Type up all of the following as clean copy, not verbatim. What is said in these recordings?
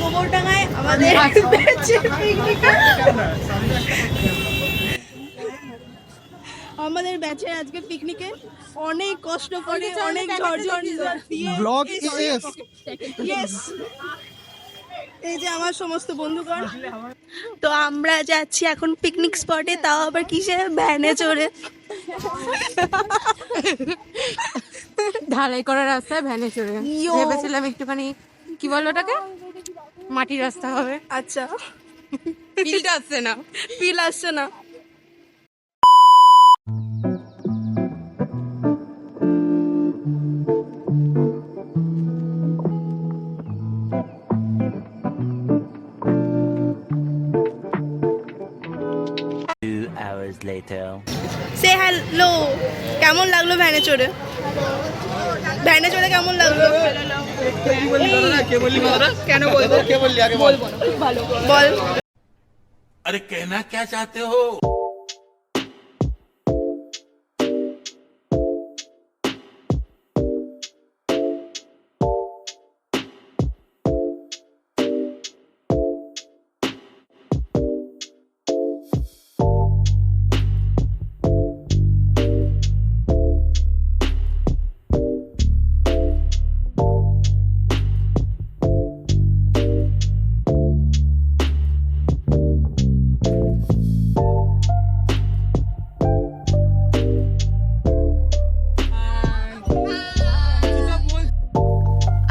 গোবরডাঙ্গায় আমাদের আমাদের ব্যাচের আজকে পিকনিকে অনেক কষ্ট করে অনেক ঝড় ব্লগ ইয়েস এই যে আমার সমস্ত বন্ধুগণ, তো আমরা যাচ্ছি এখন পিকনিক স্পটে, তাও আবার কিসে, ভ্যানে চড়ে। ঢালাই করা রাস্তায় ভ্যানে চড়ে ভেবেছিলাম একটুখানি কি বলো ওটাকে মাটির রাস্তা হবে। আচ্ছা, ফিলটা আসছে না, ফিল আসছে না। সে হ্যালো, কেমন লাগলো ভ্যানে চড়ে? ভ্যানে চড়ে কেমন লাগলো? কেন বলবো, বলবো না, খুব ভালো। বল। अरे कहना क्या चाहते हो?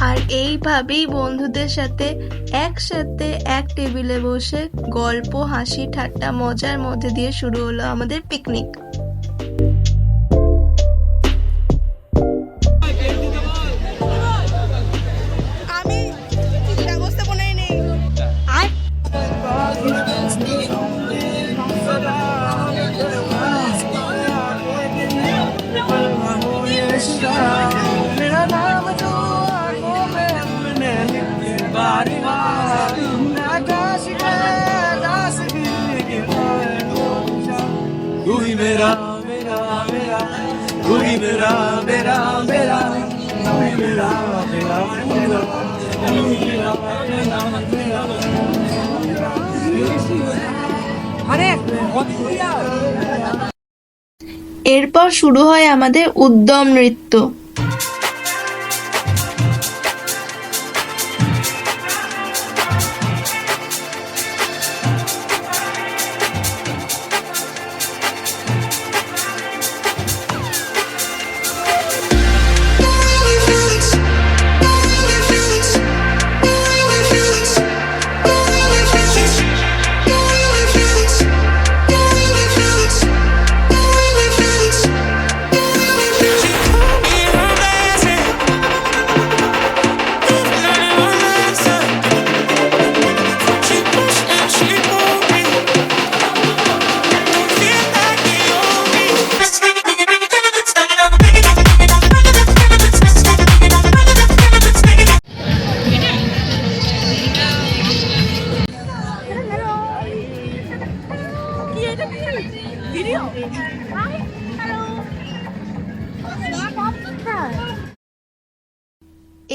আর এইভাবেই বন্ধুদের সাথে একসাথে এক টেবিলে বসে গল্প, হাসি, ঠাট্টা, মজার মধ্যে দিয়ে শুরু হলো আমাদের পিকনিক। আমি ব্যবস্থাপনায় নেই। तू ही मेरा मेरा मेरा, तू ही मेरा मेरा मेरा, तू ही मेरा मेरा मेरा, तू ही मेरा मेरा मेरा। এরপর শুরু হয় আমাদের উদ্যম নৃত্য।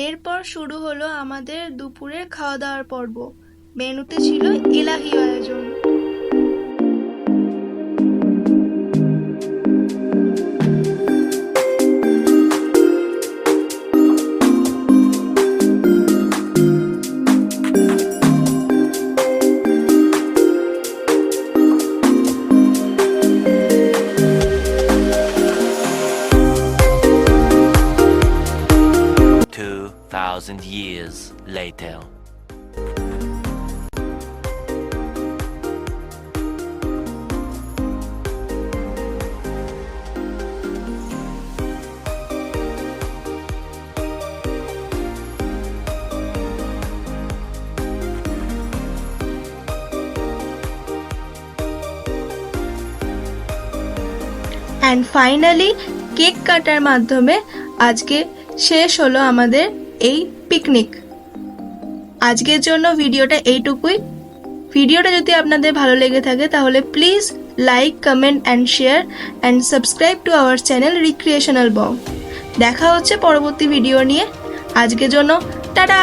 এরপর শুরু হলো আমাদের দুপুরের খাওয়া দাওয়ার পর্ব। মেনুতে ছিল এলাহি আয়োজন। Years later. And finally cake কাটার মাধ্যমে আজকে শেষ হলো আমাদের এই পিকনিক। আজকের জন্য ভিডিওটা এইটুকুই। ভিডিওটা যদি আপনাদের ভালো লেগে থাকে তাহলে please like, comment and share and subscribe to our channel recreational Bong. দেখা হচ্ছে পরবর্তী ভিডিও নিয়ে। আজকের জন্য টাটা।